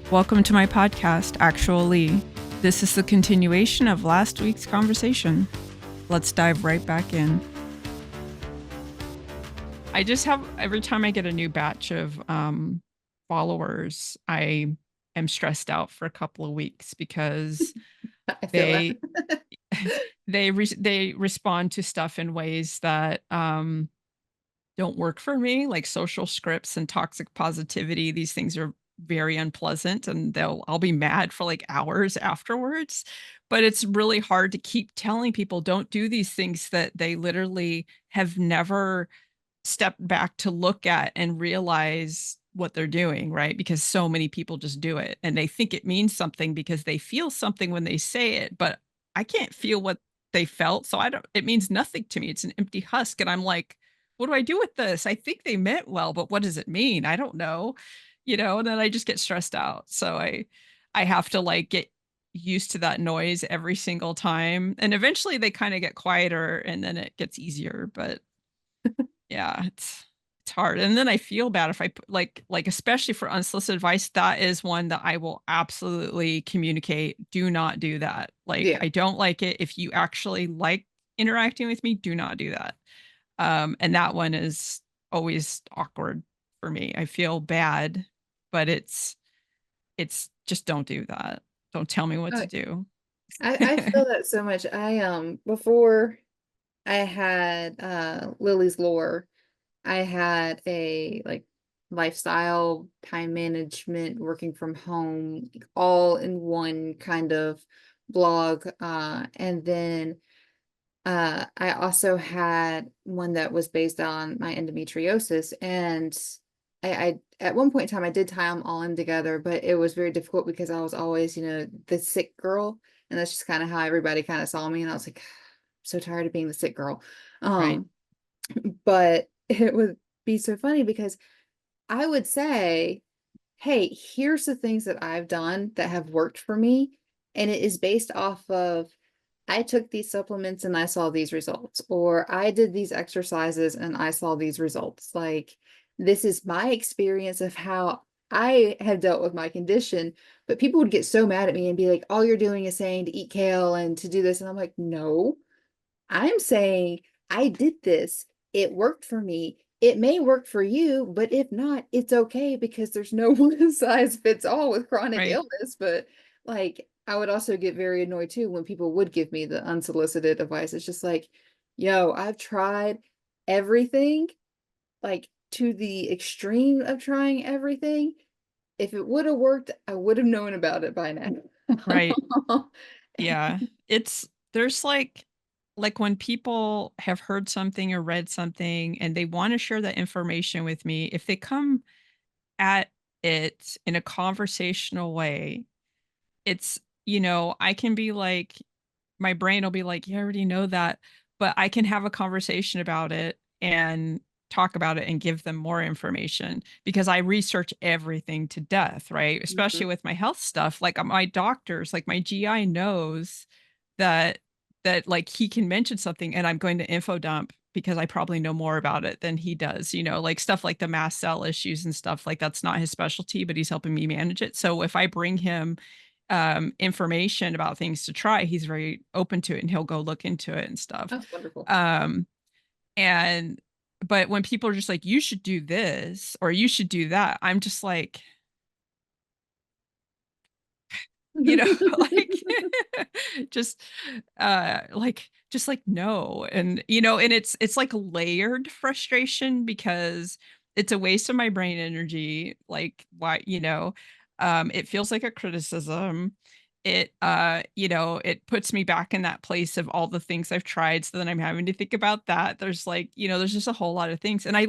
Welcome to my podcast, Actual Leigh. This is the continuation of last week's conversation. Let's dive right back in. I just have, every time I get a new batch of followers, I am stressed out for a couple of weeks because I feel they that. they respond to stuff in ways that don't work for me, like social scripts and toxic positivity. These things are very unpleasant and I'll be mad for like hours afterwards. But it's really hard to keep telling people don't do these things that they literally have never stepped back to look at and realize what they're doing, right? Because so many people just do it and they think it means something because they feel something when they say it, but I can't feel what they felt. So I don't, it means nothing to me. It's an empty husk. And I'm like, what do I do with this? I think they meant well, but what does it mean? I don't know, and then I just get stressed out. So I have to like get used to that noise every single time. And eventually they kind of get quieter and then it gets easier. But yeah, it's hard. And then I feel bad if I put like especially for unsolicited advice, that is one that I will absolutely communicate. Do not do that. Like Yeah. I don't like it. If you actually like interacting with me, do not do that. And that one is always awkward for me. I feel bad, but it's just don't do that. Don't tell me what to I, do. I feel that so much. Before I had Lily's Lore, I had a like lifestyle, time management, working from home, all in one kind of blog. And then I also had one that was based on my endometriosis, and I at one point in time I did tie them all in together, but it was very difficult because I was always, the sick girl, and that's just kind of how everybody kind of saw me, and I was like, so tired of being the sick girl. Right. Um, but it would be so funny because I would say, hey, here's the things that I've done that have worked for me. And it is based off of, I took these supplements and I saw these results, or I did these exercises and I saw these results. Like, this is my experience of how I have dealt with my condition. But people would get so mad at me and be like, all you're doing is saying to eat kale and to do this. And I'm like, no, I'm saying I did this. It worked for me. It may work for you, but if not, it's okay because there's no one size fits all with chronic Right. illness. But like, I would also get very annoyed too when people would give me the unsolicited advice. It's just like, yo, I've tried everything, like to the extreme of trying everything. If it would have worked, I would have known about it by now. Right. Yeah. It's there's like when people have heard something or read something and they want to share that information with me, if they come at it in a conversational way, I can be like, my brain will be like, you already know that, but I can have a conversation about it and talk about it and give them more information because I research everything to death, right? Especially Mhm. with my health stuff. Like my doctors, like my GI knows that like he can mention something and I'm going to info dump because I probably know more about it than he does, like stuff like the mast cell issues and stuff like that's not his specialty, but he's helping me manage it. So if I bring him information about things to try, he's very open to it and he'll go look into it and stuff. That's wonderful. Um, and but when people are just like, you should do this or you should do that, I'm just like, you know, like just just like no. And and it's like layered frustration because it's a waste of my brain energy. Like why, it feels like a criticism. It puts me back in that place of all the things I've tried. So then I'm having to think about that. There's like, there's just a whole lot of things. And I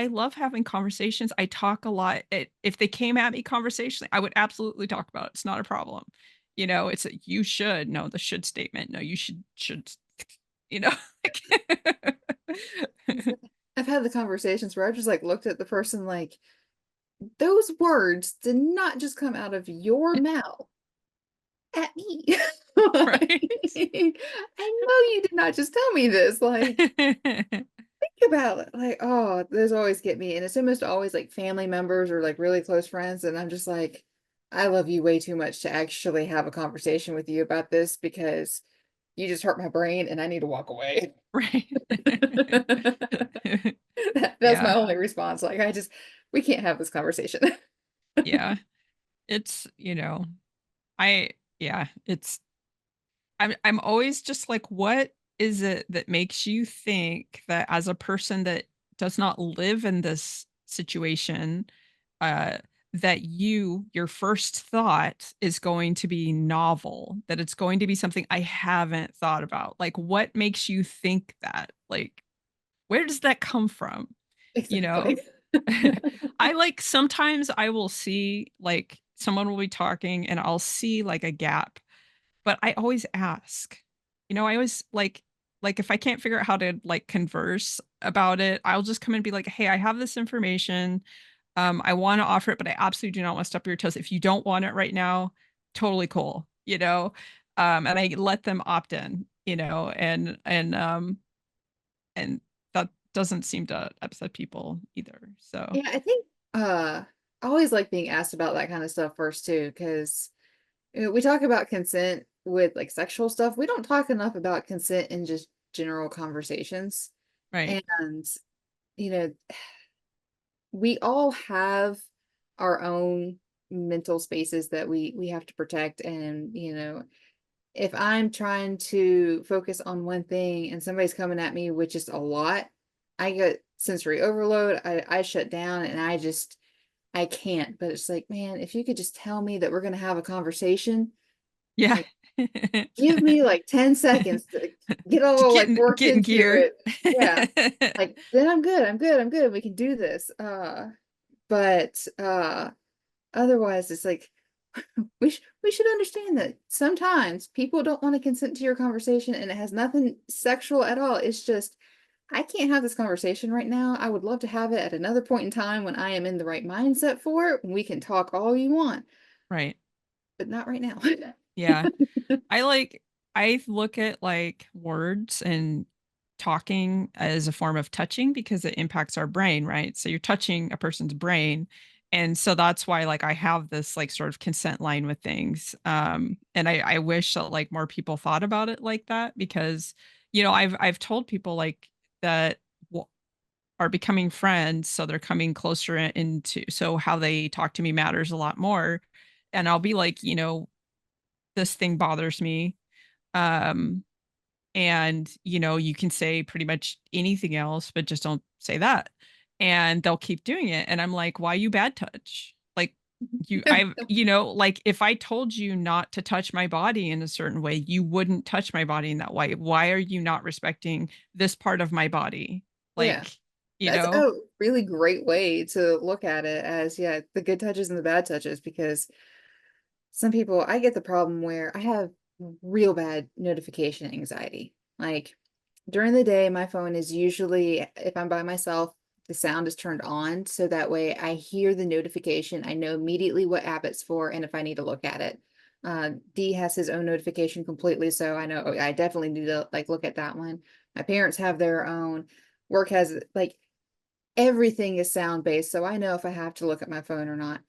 love having conversations. I talk a lot. If they came at me conversationally, I would absolutely talk about it. It's not a problem. It's a you should, no, the should statement. No, you should, you know, like I've had the conversations where I've just like looked at the person like, those words did not just come out of your mouth at me. Like, right. I know you did not just tell me this. Like, think about it. Like, oh, those always get me. And it's almost always like family members or like really close friends. And I'm just like, I love you way too much to actually have a conversation with you about this because you just hurt my brain and I need to walk away. Right. That's my Yeah. only response. Like, we can't have this conversation. Yeah. It's, I yeah, it's I'm always just like, what is it that makes you think that as a person that does not live in this situation, uh, that your first thought is going to be novel, that it's going to be something I haven't thought about? Like, what makes you think that? Like, where does that come from? You know? Exactly. I like sometimes I will see like someone will be talking and I'll see like a gap, but I always ask. I always like if I can't figure out how to like converse about it, I'll just come and be like, "Hey, I have this information. I want to offer it, but I absolutely do not want to step on your toes. If you don't want it right now, totally cool." And I let them opt in, and that doesn't seem to upset people either. So, Yeah, I think I always like being asked about that kind of stuff first too, because we talk about consent with like sexual stuff. We don't talk enough about consent in just general conversations. right. And, you know, we all have our own mental spaces that we have to protect. And, if I'm trying to focus on one thing and somebody's coming at me with just a lot, I get sensory overload. I shut down and I can't. But it's like, man, if you could just tell me that we're gonna have a conversation, Yeah. like give me like 10 seconds to get To all get like worked in into gear. it. Yeah. Like then I'm good. I'm good. I'm good. We can do this. But otherwise it's like we should understand that sometimes people don't want to consent to your conversation and it has nothing sexual at all. It's just I can't have this conversation right now. I would love to have it at another point in time when I am in the right mindset for it. We can talk all you want, Right. but not right now. Yeah. I like I look at like words and talking as a form of touching because it impacts our brain, right? So you're touching a person's brain. And so that's why like I have this like sort of consent line with things. And I wish that like more people thought about it like that because I've told people like that are becoming friends, so they're coming closer into so how they talk to me matters a lot more. And I'll be like, this thing bothers me. Um, and you can say pretty much anything else, but just don't say that. And they'll keep doing it. And I'm like, why you bad touch? Like like if I told you not to touch my body in a certain way, you wouldn't touch my body in that way. Why are you not respecting this part of my body? Yeah. Like, That's a really great way to look at it as, yeah, the good touches and the bad touches, because some people, I get the problem where I have real bad notification anxiety. Like during the day, my phone is usually, if I'm by myself, the sound is turned on. So that way I hear the notification. I know immediately what app it's for and if I need to look at it. D has his own notification completely. So I know I definitely need to like look at that one. My parents have their own. Work has like everything is sound based. So I know if I have to look at my phone or not.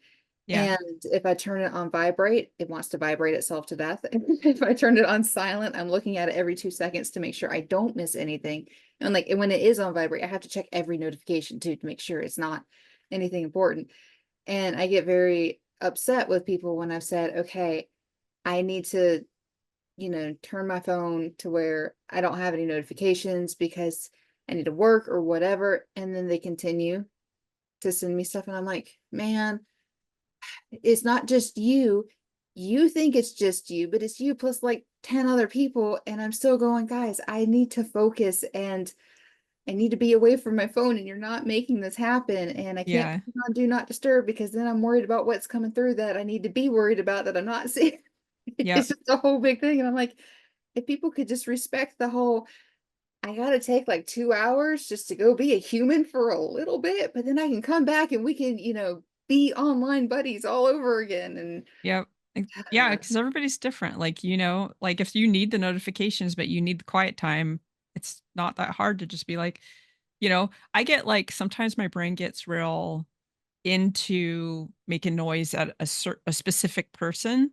yeah, And if I turn it on vibrate, it wants to vibrate itself to death. If I turn it on silent, I'm looking at it every 2 seconds to make sure I don't miss anything. And like when it is on vibrate, I have to check every notification too to make sure it's not anything important. And I get very upset with people when I've said, okay, I need to, turn my phone to where I don't have any notifications because I need to work or whatever. And then they continue to send me stuff. And I'm like, man, it's not just you. You think it's just you, but it's you plus like 10 other people. And I'm still going, guys, I need to focus and I need to be away from my phone. And you're not making this happen. And I can't yeah, put on do not disturb because then I'm worried about what's coming through that I need to be worried about that I'm not seeing. yep, It's just a whole big thing. And I'm like, if people could just respect the whole, I gotta take like 2 hours just to go be a human for a little bit, but then I can come back and we can, be online buddies all over again. And yep. Yeah, because everybody's different. Like, like if you need the notifications, but you need the quiet time, it's not that hard to just be like, I get like sometimes my brain gets real. into making noise at a specific person.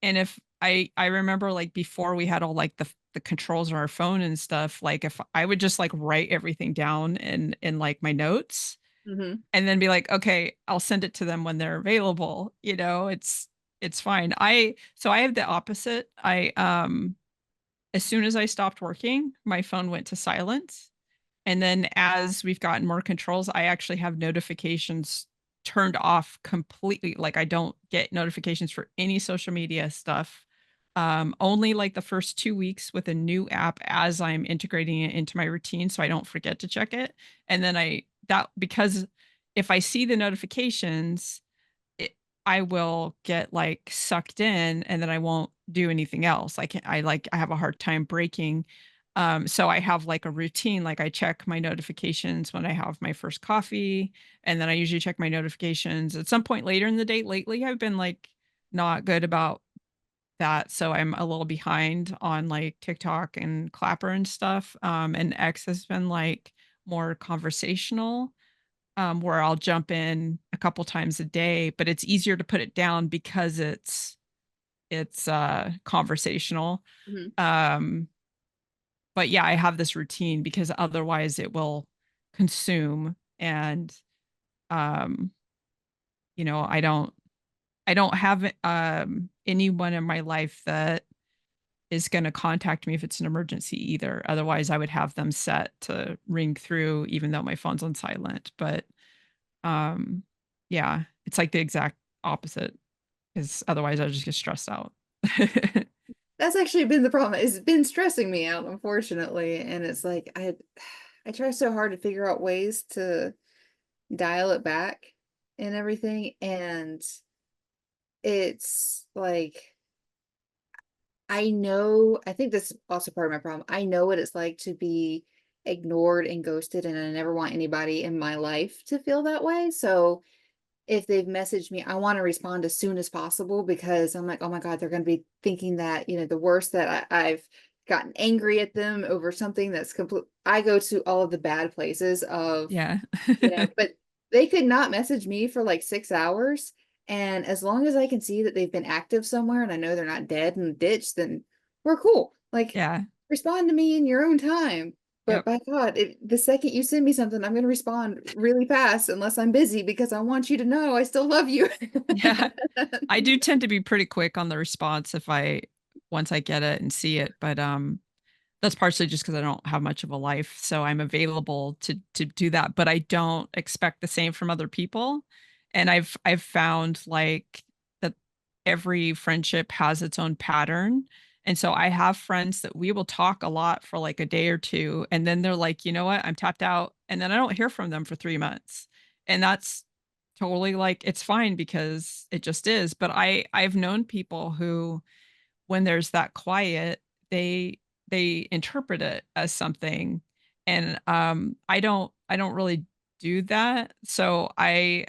And if I remember, like, before we had all, like, the controls on our phone and stuff, like, if I would just, like, write everything down in, like, my notes Mhm. and then be like, "Okay, I'll send it to them when they're available," it's fine. I have the opposite. As soon as I stopped working, my phone went to silent. And then as we've gotten more controls, I actually have notifications turned off completely. Like I don't get notifications for any social media stuff. Only like the first 2 weeks with a new app as I'm integrating it into my routine so I don't forget to check it. And then because if I see the notifications, it I will get, like, sucked in, and then I won't do anything else. I have a hard time breaking. So I have, like, a routine, like, I check my notifications when I have my first coffee, and then I usually check my notifications at some point later in the day. Lately, I've been, like, not good about that, so I'm a little behind on, like, TikTok and Clapper and stuff, and X has been, like, more conversational, where I'll jump in a couple times a day, but it's easier to put it down because it's conversational. Mhm. Um, but yeah, I have this routine because otherwise it will consume and um, I don't have anyone in my life that is going to contact me if it's an emergency either. Otherwise, I would have them set to ring through even though my phone's on silent. But Um, yeah, it's like the exact opposite, because otherwise I just get stressed out. That's actually been the problem. It's been stressing me out, unfortunately, and it's like I try so hard to figure out ways to dial it back and everything, and it's like I think that's also part of my problem. I know what it's like to be ignored and ghosted, and I never want anybody in my life to feel that way. So if they've messaged me, I want to respond as soon as possible because I'm like, oh my God, they're going to be thinking that, the worst that I've gotten angry at them over something that's complete. I go to all of the bad places of, Yeah. but they could not message me for like 6 hours. And as long as I can see that they've been active somewhere and I know they're not dead in the ditch, then we're cool. Like, Yeah. respond to me in your own time. But Yep. by God, the second you send me something, I'm going to respond really fast unless I'm busy because I want you to know I still love you. Yeah. I do tend to be pretty quick on the response if I once I get it and see it, but, that's partially just because I don't have much of a life, so I'm available to do that, but I don't expect the same from other people, and I've found, like, that every friendship has its own pattern, and so I have friends that we will talk a lot for, like, a day or 2, and then they're like, "You know what? I'm tapped out," and then I don't hear from them for 3 months, and that's totally, like, it's fine because it just is, but I've known people who when there's that quiet, they they interpret it as something, and, I don't really do that, so I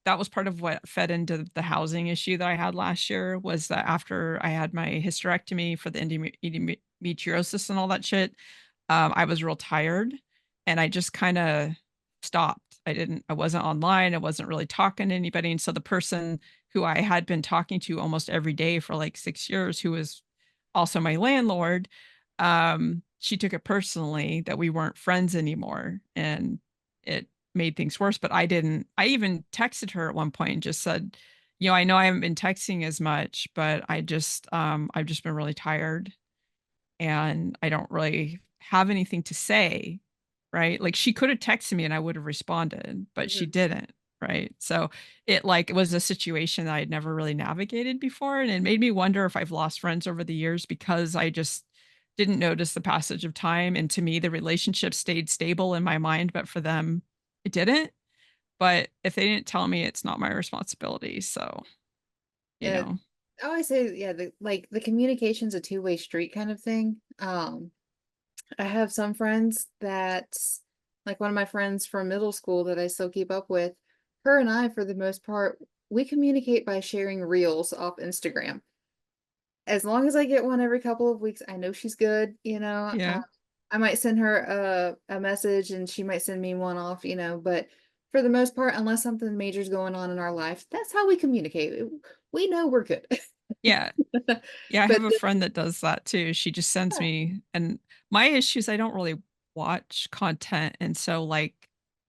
that was part of what fed into the housing issue that I had last year, was that after I had my hysterectomy for the endometriosis and all that shit, I was real tired, and I just kinda stopped. I wasn't online, I wasn't really talking to anybody, and so the person who I had been talking to almost every day for, like, 6 years, who was also my landlord, she took it personally that we weren't friends anymore, and it made things worse, but I even texted her at one point and just said, "I know I haven't been texting as much, but I've just been really tired and I don't really have anything to say, right? Like she could have texted me and I would have responded, but she Mhm. didn't, right? So it was a situation that I'd never really navigated before and it made me wonder if I've lost friends over the years because I just didn't notice the passage of time and to me the relationship stayed stable in my mind, but for them it didn't. But if they didn't tell me, it's not my responsibility. So, you Yeah, know. I always say, yeah, the communication's a two-way street kind of thing. I have some friends that, like one of my friends from middle school that I still keep up with, her and I, for the most part, we communicate by sharing reels off Instagram. As long as I get one every couple of weeks, I know she's good, Yeah. I might send her a message and she might send me one off, but for the most part, unless something major is going on in our life, that's how we communicate. We know we're good. Yeah. Yeah, I But have a friend that does that too. She just sends yeah, me, and my issue is I don't really watch content. And so like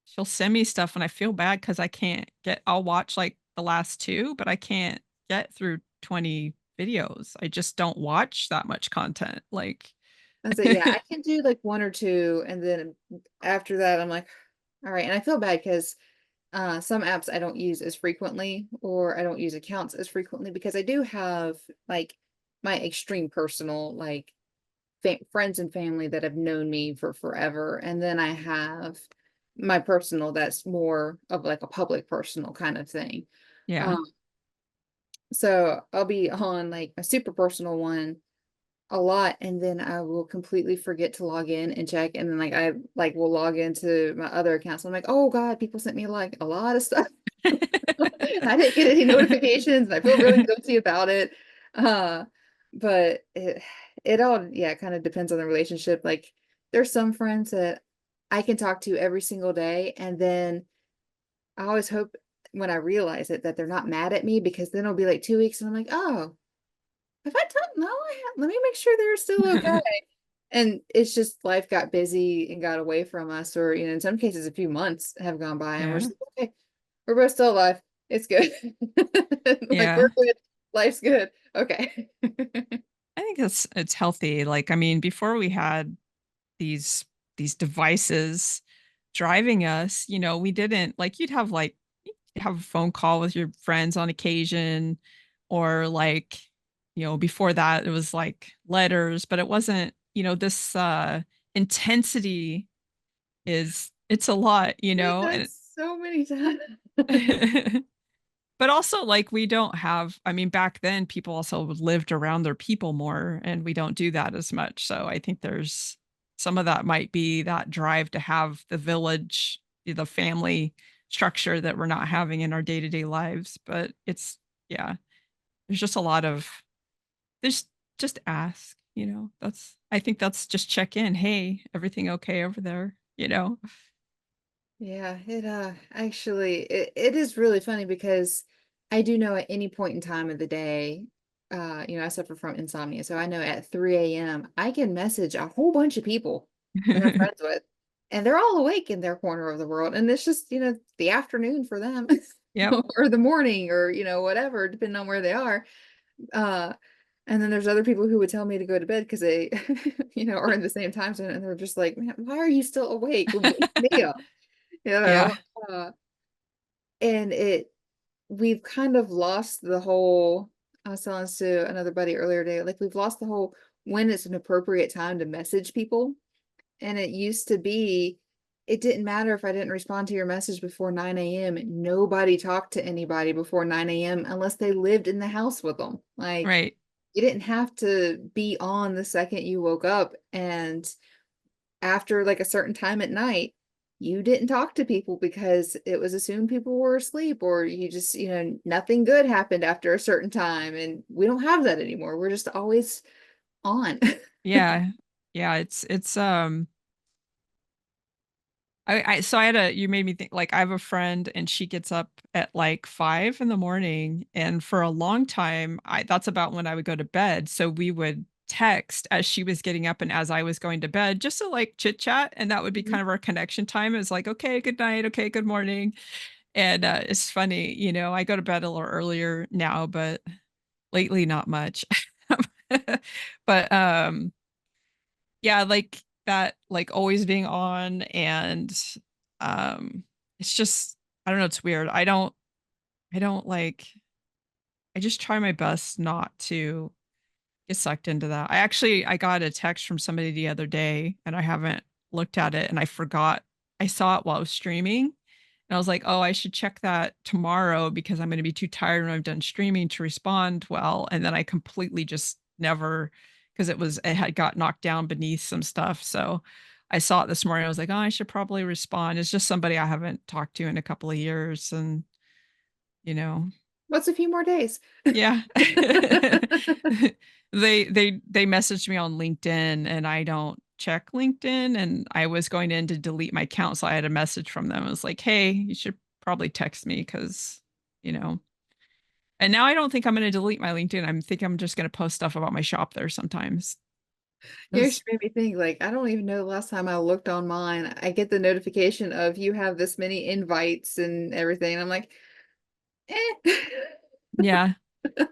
she'll send me stuff and I feel bad because I can't get, I'll watch like the last two, but I can't get through 20 videos. I just don't watch that much content. Like I say, yeah, I can do like one or two, and then after that, I'm like, all right. And I feel bad because some apps I don't use as frequently, or I don't use accounts as frequently because I do have like my extreme personal, like friends and family that have known me for forever. And then I have my personal that's more of like a public personal kind of thing. yeah. Um, so I'll be on like a super personal one a lot, and then I will completely forget to log in and check. And then like I like will log into my other accounts. I'm like, oh God, people sent me like a lot of stuff. I didn't get any notifications and I feel really guilty about it. Uh, but it all, yeah, kind of depends on the relationship. Like there's some friends that I can talk to every single day, and then I always hope when I realize it that they're not mad at me, because then it'll be like 2 weeks and I'm like, oh, have I told, no, let me make sure they're still okay. And it's just life got busy and got away from us, or in some cases a few months have gone by and we're Yeah. just like, okay, we're both still alive. It's good. Like Yeah. we're good. Life's good. Okay. I think it's healthy. Like, I mean, before we had these these devices driving us, we didn't like you'd have a phone call with your friends on occasion, or like, before that it was like letters, but it wasn't, this intensity it's a lot, Say that and so many times. but also, like, we don't have, I mean, back then people also lived around their people more, and we don't do that as much. So I think there's some of that might be that drive to have the village, the family structure that we're not having in our day-to-day lives. But it's, yeah, there's just a lot of, there's just ask, I think that's just check in. Hey, everything okay over there? Yeah, it actually it is really funny because I do know at any point in time of the day, I suffer from insomnia. So I know at 3 a.m. I can message a whole bunch of people that I'm friends with, and they're all awake in their corner of the world. And it's just, the afternoon for them Yep. or the morning, or, whatever, depending on where they are. Uh and then there's other people who would tell me to go to bed because they, are in the same time zone, and they're just like, man, why are you still awake? Wake me up. You Yeah. know, uh, and we've kind of lost the whole, I was telling this to another buddy earlier today, like we've lost the whole when it's an appropriate time to message people. And it used to be, it didn't matter if I didn't respond to your message before 9 a.m. Nobody talked to anybody before 9 a.m. unless they lived in the house with them. Like Right. you didn't have to be on the second you woke up. And after like a certain time at night, you didn't talk to people because it was assumed people were asleep, or you just, nothing good happened after a certain time. And we don't have that anymore. We're just always on. Yeah. Yeah. So I had you made me think, like, I have a friend and she gets up at like 5 in the morning. And for a long time, that's about when I would go to bed. So we would text as she was getting up and as I was going to bed, just to like chit chat. And that would be kind of our connection time. It's like, okay, good night. Okay, good morning. And it's funny, I go to bed a little earlier now, but lately not much. But yeah, like that, like always being on, and um it's just, I don't know, it's weird. I don't like, I just try my best not to get sucked into that. I got a text from somebody the other day and I haven't looked at it, and I forgot I saw it while I was streaming. And I was like, "Oh, I should check that tomorrow because I'm going to be too tired when I'm done streaming to respond well." And then I completely just never, because it had got knocked down beneath some stuff. So I saw it this morning. I was like, "Oh, I should probably respond." It's just somebody I haven't talked to in a couple of years, and you know, What's a few more days? yeah. They messaged me on LinkedIn, and I don't check LinkedIn and I was going in to delete my account. So I had a message from them. It was like, hey, you should probably text me because, you know, and now I don't think I'm going to delete my LinkedIn. I think I'm just going to post stuff about my shop there sometimes. You 'Cause- actually made me think, like, I don't even know the last time I looked on mine. I get the notification of you have this many invites and everything. And I'm like, eh. yeah.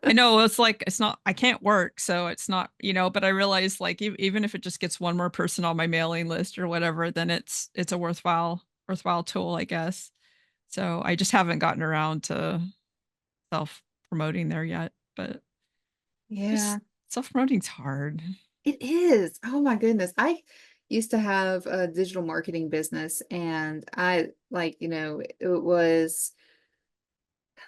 I know it's like it's not I can't work, so it's not, but I realize like even if it just gets one more person on my mailing list or whatever, then it's a worthwhile tool, I guess. So I just haven't gotten around to self promoting there yet, but just Yeah, self promoting's hard. it is. Oh my goodness. I used to have a digital marketing business and I like, it was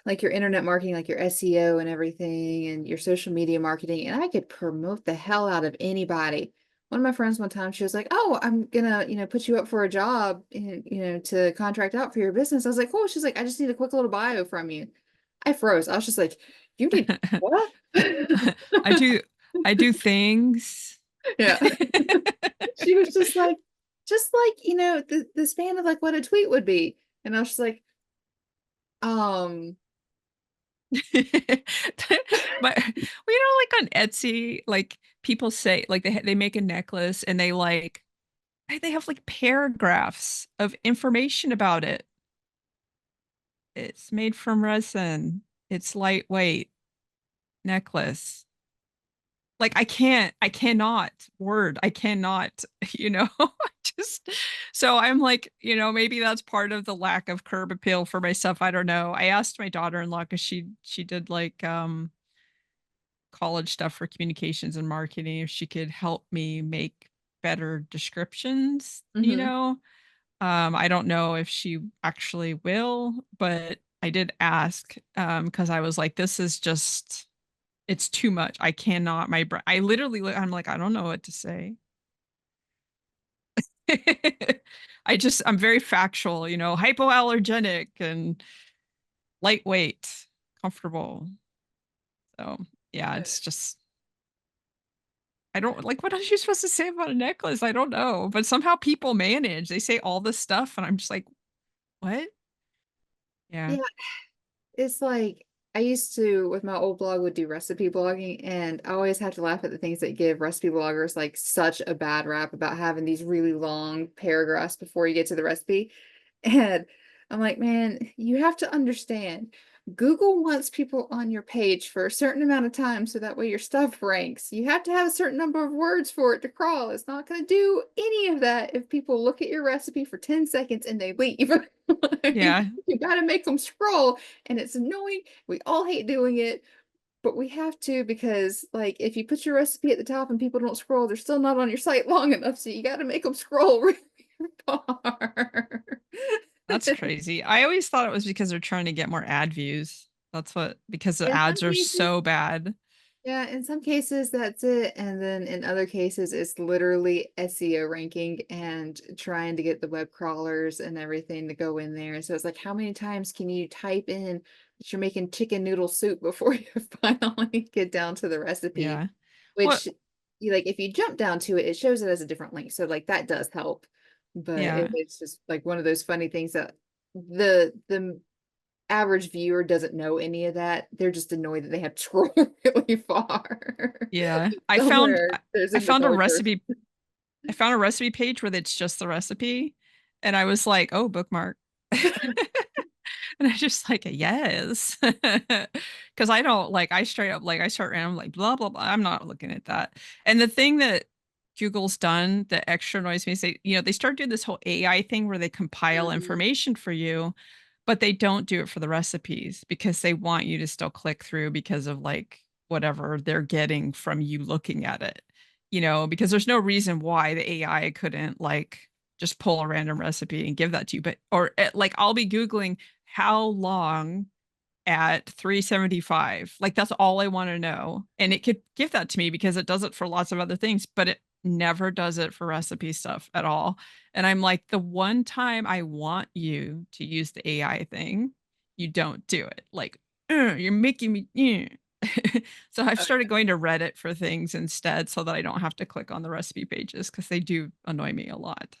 like your internet marketing, like your SEO and everything, and your social media marketing. And I could promote the hell out of anybody. One of my friends one time, she was like, "Oh, I'm gonna, put you up for a job and, to contract out for your business." I was like, "Cool." She's like, "I just need a quick little bio from you." I froze. I was just like, "You need what?" I do I do things. Yeah. She was just like, the span of like what a tweet would be. And I was just like, um, But like on Etsy, like people say like they make a necklace and they have like paragraphs of information about it. It's made from resin. It's lightweight necklace. Like I cannot I cannot, I just so I'm like, maybe that's part of the lack of curb appeal for my stuff. I don't know. I asked my daughter-in-law because she did like college stuff for communications and marketing if she could help me make better descriptions, mhm. I don't know if she actually will, but I did ask because I was like, this is just it's too much. I cannot I literally I'm like, I don't know what to say. I'm very factual, hypoallergenic and lightweight, comfortable. So yeah, it's just I don't like what else are you supposed to say about a necklace? I don't know. But somehow people manage. They say all this stuff and I'm just like, what? Yeah. Yeah, it's like I used to with my old blog would do recipe blogging and I always have to laugh at the things that give recipe bloggers like such a bad rap about having these really long paragraphs before you get to the recipe. And I'm like, man, you have to understand. Google wants people on your page for a certain amount of time so that way your stuff ranks. You have to have a certain number of words for it to crawl. It's not going to do any of that if people look at your recipe for 10 seconds and they leave. Like, Yeah. you got to make them scroll, and it's annoying. We all hate doing it, but we have to because, like, if you put your recipe at the top and people don't scroll, they're still not on your site long enough. So you got to make them scroll really far. That's crazy. I always thought it was because they're trying to get more ad views. That's what because the In some ads are cases, so bad. yeah, in some cases that's it. And then in other cases, it's literally SEO ranking and trying to get the web crawlers and everything to go in there. So it's like, how many times can you type in that you're making chicken noodle soup before you finally get down to the recipe? Yeah. What Which, you like, if you jump down to it, it shows it as a different link. So like that does help. But yeah. it's just like one of those funny things that the average viewer doesn't know any of that. They're just annoyed that they have to scroll really far. Yeah. Somewhere there's I an found a developer. recipe I found a recipe page where it's just the recipe and I was like, "Oh, bookmark." And I just like, yes. Because I don't like, I straight up, like, I start random, like, blah, blah, blah. I'm not looking at that. And the thing that Google's done that extra annoys me is they start doing this whole AI thing where they compile Mhm. information for you, but they don't do it for the recipes because they want you to still click through because of like whatever they're getting from you looking at it, because there's no reason why the AI couldn't like just pull a random recipe and give that to you. But, or like, I'll be Googling how long at 375. Like that's all I want to know. And it could give that to me because it does it for lots of other things, but it never does it for recipe stuff at all. And I'm like, the one time I want you to use the AI thing, you don't do it. Like, you're making me. So I've Okay. started going to Reddit for things instead so that I don't have to click on the recipe pages because they do annoy me a lot.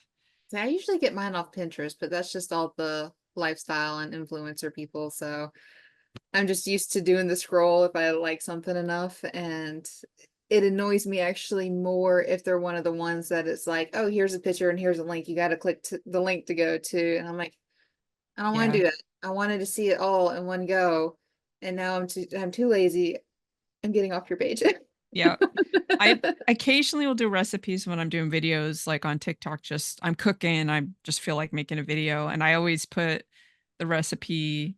See, I usually get mine off Pinterest, but that's just all the lifestyle and influencer people. So I'm just used to doing the scroll if I like something enough. And it annoys me actually more if they're one of the ones that it's like, oh, here's a picture and here's a link. You got to click to the link to go to. And I'm like, I don't want to Yeah. do that. I wanted to see it all in one go. And now I'm too lazy. I'm getting off your page. Yeah. I occasionally will do recipes when I'm doing videos like on TikTok. Just I'm cooking, I just feel like making a video, and I always put the recipe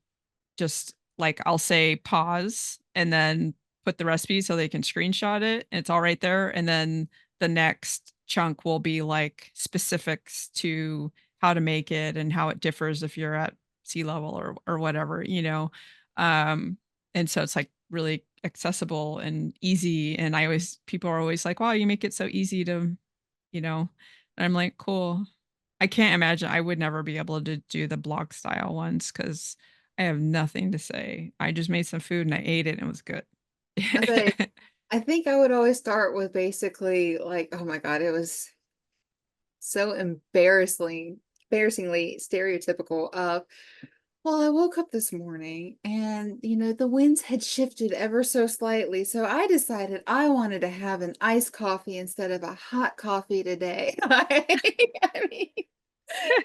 just like I'll say pause and then put the recipe so they can screenshot it. And it's all right there. And then the next chunk will be like specifics to how to make it and how it differs if you're at sea level or whatever, you know. Um, and so it's like really accessible and easy. And I always people are always like, wow, you make it so easy to, you know. And I'm like, cool. I can't imagine I would never be able to do the blog style ones because I have nothing to say. I just made some food and I ate it and it was good. I say, I think I would always start with basically like, oh my God, it was so embarrassingly stereotypical of, well, I woke up this morning and, the winds had shifted ever so slightly. So I decided I wanted to have an iced coffee instead of a hot coffee today. I mean,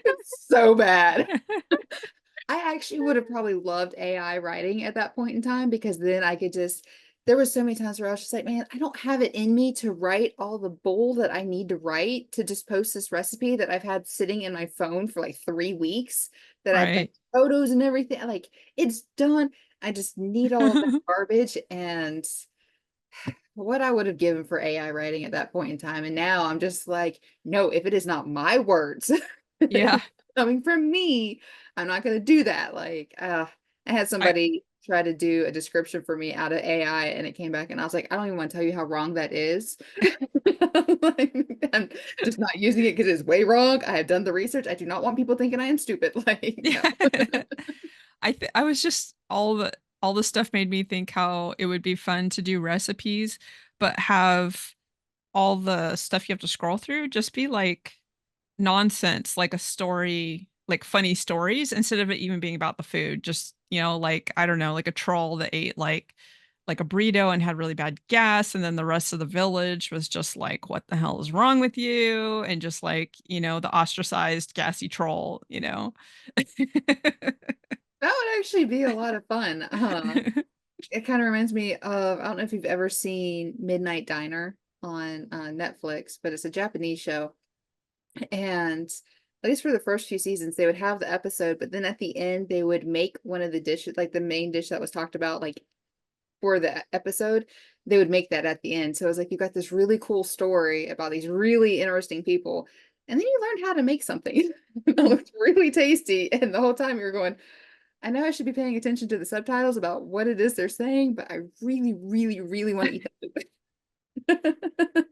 it's so bad. I actually would have probably loved AI writing at that point in time because then I could just there was so many times where I was just like, man, I don't have it in me to write all the bull that I need to write to just post this recipe that I've had sitting in my phone for like 3 weeks, that I've done Right. photos and everything. Like it's done. I just need all of that garbage and what I would have given for AI writing at that point in time. And now I'm just like, no, if it is not my words Yeah. coming from me, I'm not going to do that. Like, I had I somebody try to do a description for me out of AI and it came back and I was like, I don't even want to tell you how wrong that is. Like, I'm just not using it because it's way wrong. I have done the research. I do not want people thinking I am stupid. Like, no. yeah. I was just all the stuff made me think how it would be fun to do recipes, but have all the stuff you have to scroll through just be like nonsense, like a story, like funny stories instead of it even being about the food. Just, like I don't know, like a troll that ate like a burrito and had really bad gas and then the rest of the village was just like what the hell is wrong with you and just like, the ostracized gassy troll. That would actually be a lot of fun. It kind of reminds me of, I don't know if you've ever seen Midnight Diner on Netflix, but it's a Japanese show. And at least for the first few seasons, they would have the episode, but then at the end, they would make one of the dishes, like the main dish that was talked about, like for the episode, they would make that at the end. So it was like you got this really cool story about these really interesting people. And then you learned how to make something that looked really tasty. And the whole time you're going, I know I should be paying attention to the subtitles about what it is they're saying, but I really, really, really want to eat that.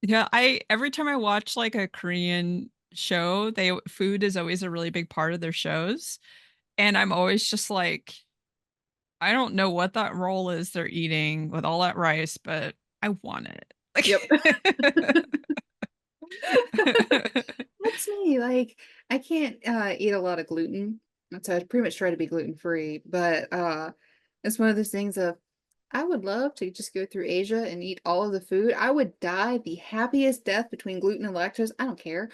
Yeah, I every time I watch like a Korean show, they food is always a really big part of their shows. And I'm always just like, I don't know what that roll is they're eating with all that rice, but I want it. Yep. Like That's me. Like I can't eat a lot of gluten. So I pretty much try to be gluten free. But it's one of those things of I would love to just go through Asia and eat all of the food. I would die the happiest death between gluten and lactose. I don't care.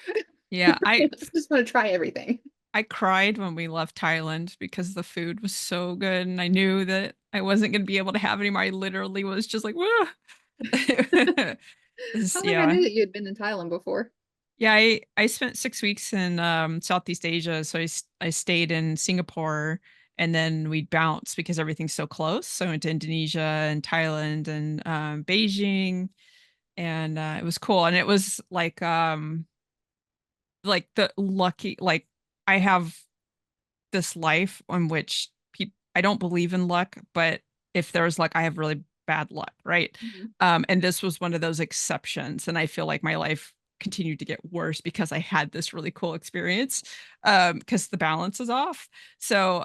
Yeah, I just want to try everything. I cried when we left Thailand because the food was so good and I knew that I wasn't going to be able to have anymore. I literally was just like, "Whoa." I don't think I Yeah. knew that you had been in Thailand before. Yeah, I spent 6 weeks in, Southeast Asia, so I stayed in Singapore, and then we bounced because everything's so close, so I went to Indonesia and Thailand and, Beijing, and, it was cool, and it was like the lucky like, I have this life on which I don't believe in luck, but if there's luck, I have really bad luck, right? Mhm. And this was one of those exceptions, and I feel like my life continued to get worse because I had this really cool experience, because the balance is off. So,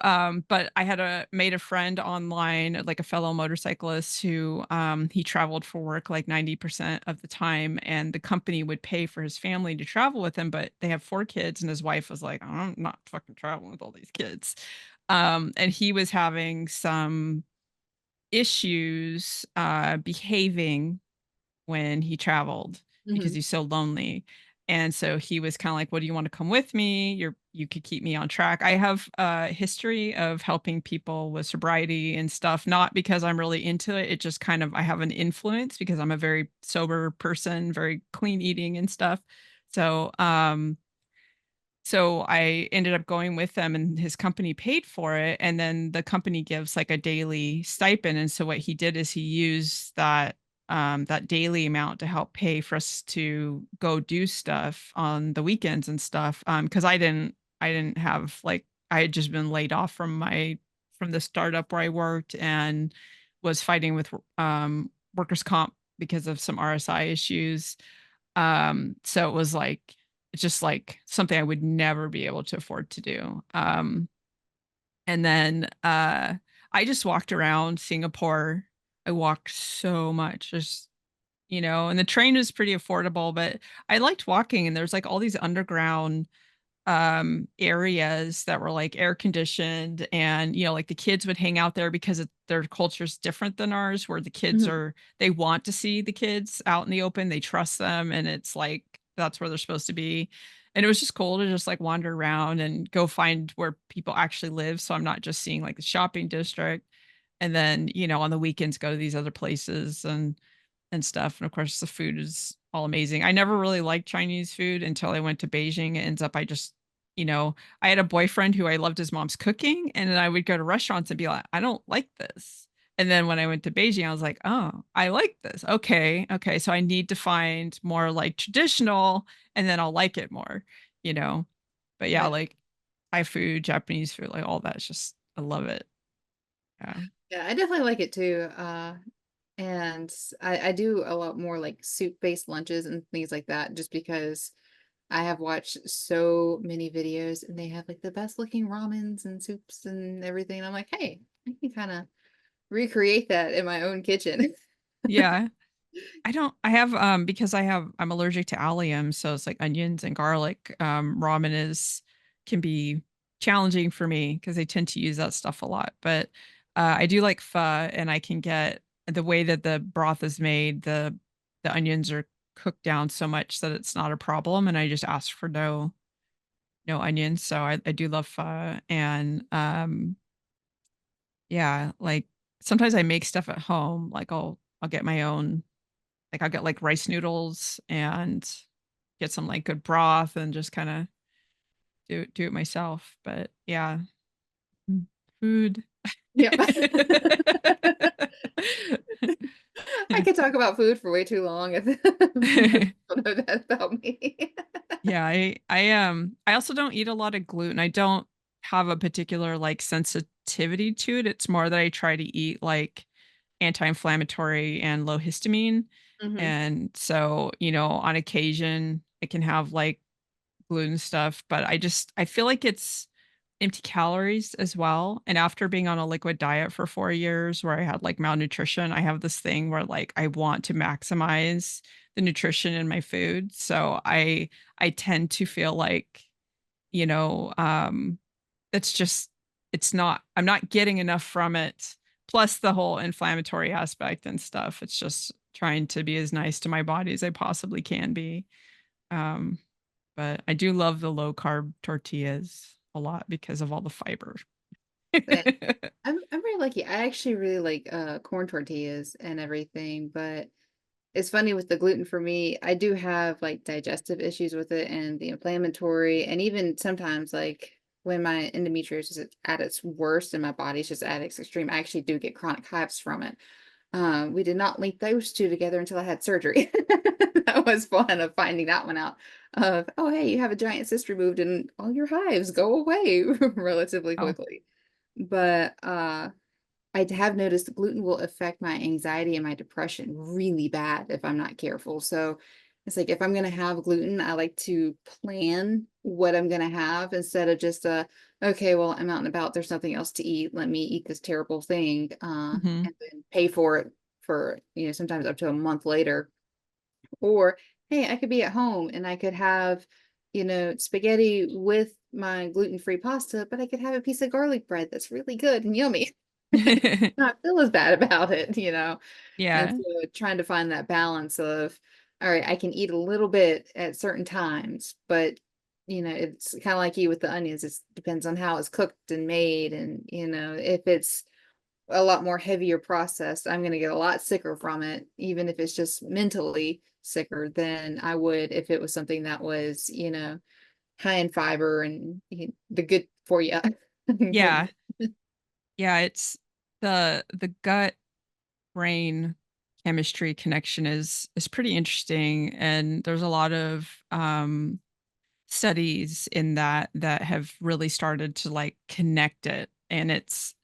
but I had made a friend online, like a fellow motorcyclist who, he traveled for work like 90% of the time, and the company would pay for his family to travel with him, but they have 4 kids, and his wife was like, "I'm not fucking traveling with all these kids." And he was having some issues, behaving when he traveled because Mhm. he's so lonely. And so he was kind of like, "What do you want to come with me? You could keep me on track." I have a history of helping people with sobriety and stuff, not because I'm really into it. It just kind of I have an influence because I'm a very sober person, very clean eating and stuff. So, so I ended up going with them and his company paid for it, and then the company gives like a daily stipend, and so what he did is he used that daily amount to help pay for us to go do stuff on the weekends and stuff. Because I didn't have like I had just been laid off from the startup where I worked and was fighting with workers' comp because of some RSI issues. So it was like it's just like something I would never be able to afford to do. And then I just walked around Singapore. I walked so much, just and the train was pretty affordable, but I liked walking and there's like all these underground areas that were like air conditioned, and like the kids would hang out there because their culture's different than ours, where the kids Mhm. are they want to see the kids out in the open, they trust them, and it's like that's where they're supposed to be. And it was just cool to just like wander around and go find where people actually live, so I'm not just seeing like the shopping district. And then on the weekends go to these other places and stuff. And of course, the food is all amazing. I never really liked Chinese food until I went to Beijing. It ends up I had a boyfriend who I loved his mom's cooking, and then I would go to restaurants and be like, I don't like this. And then when I went to Beijing, I was like, oh, I like this. Okay. Okay. So I need to find more like traditional, and then I'll like it more, you know? But yeah, Yeah. like Thai food, Japanese food, like all that's just, I love it. Yeah. Yeah, I definitely like it too. And I do a lot more like soup-based lunches and things like that just because I have watched so many videos and they have like the best looking ramens and soups and everything. And I'm like, hey, I can kind of recreate that in my own kitchen. Yeah. I have because I'm allergic to allium, so it's like onions and garlic. Ramen is can be challenging for me because they tend to use that stuff a lot. But I do like pho, and I can get the way that the broth is made, the onions are cooked down so much that it's not a problem, and I just ask for no onions. So I do love pho. And yeah, like sometimes I make stuff at home, like I'll get my own, like, I'll get, like, rice noodles and get some, like, good broth and just kinda do it myself, but yeah. Mm, food. Yep. I could talk about food for way too long if most people know that about me. Yeah, I also don't eat a lot of gluten. I don't have a particular, like, sensitivity to it. It's more that I try to eat, like, anti-inflammatory and low histamine, Mhm. and so, on occasion, I can have, like, gluten stuff, but I feel like it's empty calories as well. And after being on a liquid diet for 4 years where I had like malnutrition, I have this thing where like I want to maximize the nutrition in my food. So I tend to feel like, you know, um it's just it's not I'm not getting enough from it. Plus the whole inflammatory aspect and stuff. It's just trying to be as nice to my body as I possibly can be. Um but I do love the low carb tortillas a lot because of all the fiber. Yeah. I'm very lucky. I actually really like corn tortillas and everything, but it's funny with the gluten for me, I do have like digestive issues with it and the inflammatory, and even sometimes like when my endometriosis is at its worst and my body's just at its extreme, I actually do get chronic hives from it. We did not link those two together until I had surgery. That was fun of finding that one out. Of, oh, hey, you have a giant cyst removed and all your hives go away relatively Oh, quickly. But I have noticed gluten will affect my anxiety and my depression really bad if I'm not careful. So It's like if I'm gonna have gluten, I like to plan what I'm gonna have instead of just okay, well, I'm out and about, there's nothing else to eat. Let me eat this terrible thing, Mhm. and then pay for it for, sometimes up to a month later. Or, hey, I could be at home and I could have, spaghetti with my gluten-free pasta, but I could have a piece of garlic bread that's really good and yummy. Not feel as bad about it. And Yeah. so trying to find that balance of, all right, I can eat a little bit at certain times, but it's kind of like you with the onions. It depends on how it's cooked and made. And, if it's a lot more heavier processed, I'm going to get a lot sicker from it, even if it's just mentally sicker than I would if it was something that was, high in fiber and the good for you. Yeah. Yeah, it's the gut brain chemistry connection is pretty interesting, and there's a lot of studies in that have really started to like connect it, and it's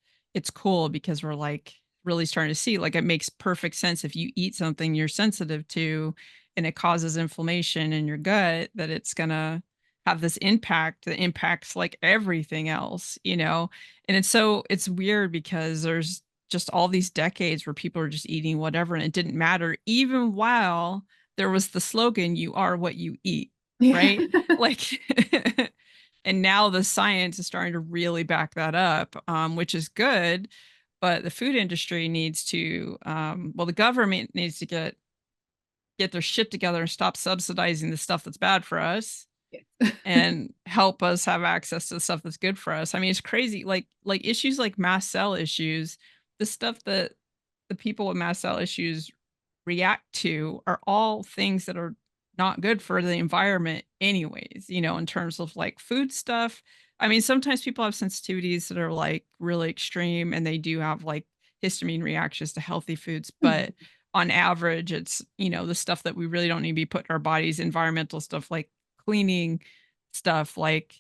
cool because we're like really starting to see like it makes perfect sense if you eat something you're sensitive to and it causes inflammation in your gut that it's going to have this impact that impacts like everything else, and it's weird because there's just all these decades where people are just eating whatever and it didn't matter even while there was the slogan you are what you eat, Yeah. right? Like, and now the science is starting to really back that up, which is good. But the food industry needs to, well, the government needs to get their shit together and stop subsidizing the stuff that's bad for us Yeah. and help us have access to the stuff that's good for us. I mean, it's crazy. Like issues like mast cell issues, the stuff that the people with mast cell issues react to are all things that are not good for the environment anyways, in terms of like food stuff. I mean, sometimes people have sensitivities that are like really extreme and they do have like histamine reactions to healthy foods, but on average it's, the stuff that we really don't need to be putting in our bodies, environmental stuff like cleaning stuff like,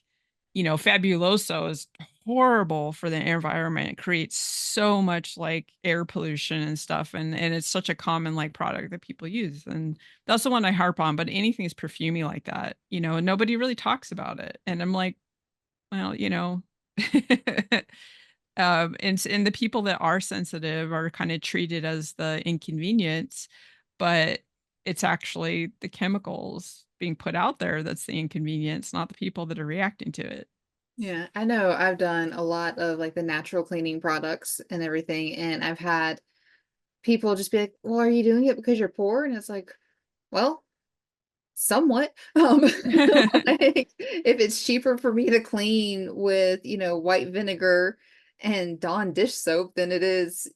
Fabuloso is horrible for the environment. It creates so much like air pollution and stuff, and it's such a common like product that people use. And that's the one I harp on, but anything is perfumey like that, and nobody really talks about it. And I'm like, well, and the people that are sensitive are kind of treated as the inconvenience, but it's actually the chemicals being put out there that's the inconvenience, not the people that are reacting to it. Yeah, I know I've done a lot of like the natural cleaning products and everything, and I've had people just be like, "Well, are you doing it because you're poor?" And it's like, well, somewhat. Like, if it's cheaper for me to clean with, white vinegar and Dawn dish soap than it is,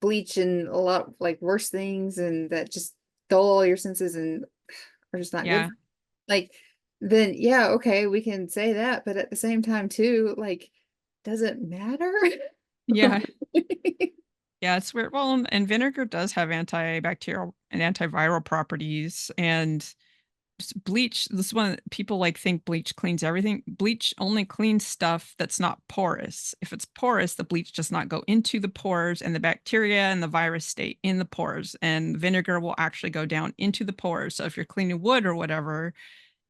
bleach and a lot like worse things and that just dull all your senses and are just not good Yeah. for like then yeah, okay, we can say that, but at the same time too, like, does it matter? Yeah. Yeah, it's weird. Well, and vinegar does have antibacterial and antiviral properties, and bleach, this one people like think bleach cleans everything. Bleach only cleans stuff that's not porous. If it's porous, the bleach does not go into the pores and the bacteria and the virus stay in the pores, and vinegar will actually go down into the pores. So if you're cleaning wood or whatever,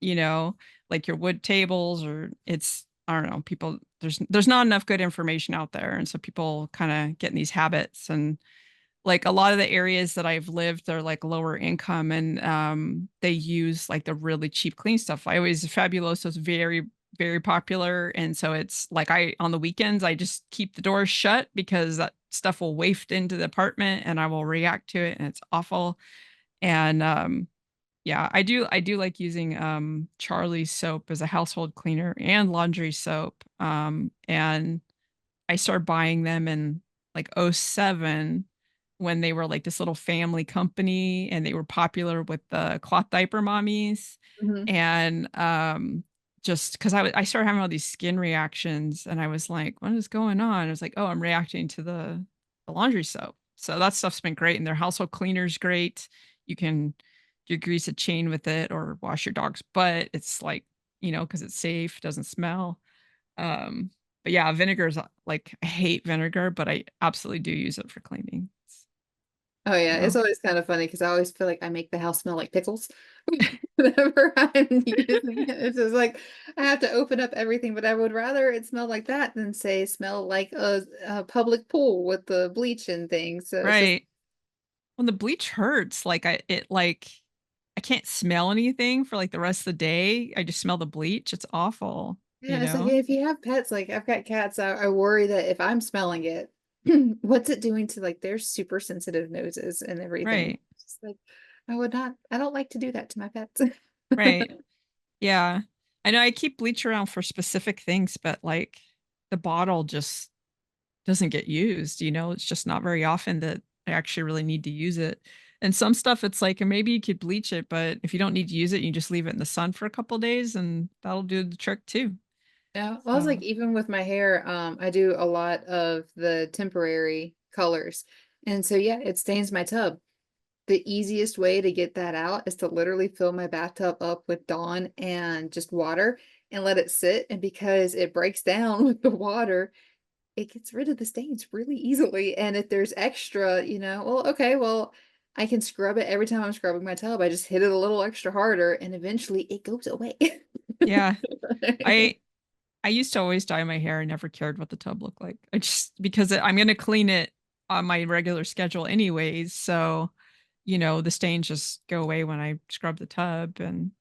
you know, like your wood tables or it's I don't know, people there's not enough good information out there. And so people kind of get in these habits, and like a lot of the areas that I've lived are like lower income, and they use like the really cheap clean stuff. I always Fabuloso is very very popular, and so it's like I on the weekends I just keep the doors shut because that stuff will waft into the apartment and I will react to it and it's awful. And yeah, I do like using Charlie's soap as a household cleaner and laundry soap. And I started buying them in like '07 when they were like this little family company and they were popular with the cloth diaper mommies. Mhm. And just because I started having all these skin reactions and I was like, what is going on? I was like, oh, I'm reacting to the laundry soap. So that stuff's been great. And their household cleaner's great. You can you grease a chain with it or wash your dog's butt. It's like, because it's safe, doesn't smell. Um, but yeah, vinegar is like I hate vinegar, but I absolutely do use it for cleaning. Oh yeah, it's So, always kind of funny because I always feel like I make the house smell like pickles whenever I'm using it. It's just like I have to open up everything, but I would rather it smell like that than say smell like a public pool with the bleach and things. So it's just right. When the bleach hurts, I can't smell anything for like the rest of the day. I just smell the bleach. It's awful, you yeah, it's like know? if you have pets, like I've got cats, I worry that if I'm smelling it, what's it doing to like their super sensitive noses and everything? Right. Just like I don't like to do that to my pets. Right. Yeah. I know I keep bleach around for specific things, but like the bottle just doesn't get used, you know? It's just not very often that I actually really need to use it. And some stuff it's like, maybe you could bleach it, but if you don't need to use it, you just leave it in the sun for a couple days and that'll do the trick too. Yeah, well, I was like, So, even with my hair, I do a lot of the temporary colors. And so, yeah, it stains my tub. The easiest way to get that out is to literally fill my bathtub up with Dawn and just water and let it sit. And because it breaks down with the water, it gets rid of the stains really easily. And if there's extra, well, okay, well, I can scrub it every time I'm scrubbing my tub. I just hit it a little extra harder and eventually it goes away. yeah. I I used to always dye my hair. I never cared what the tub looked like. I just because I'm going to clean it on my regular schedule anyways, so the stains just go away when I scrub the tub and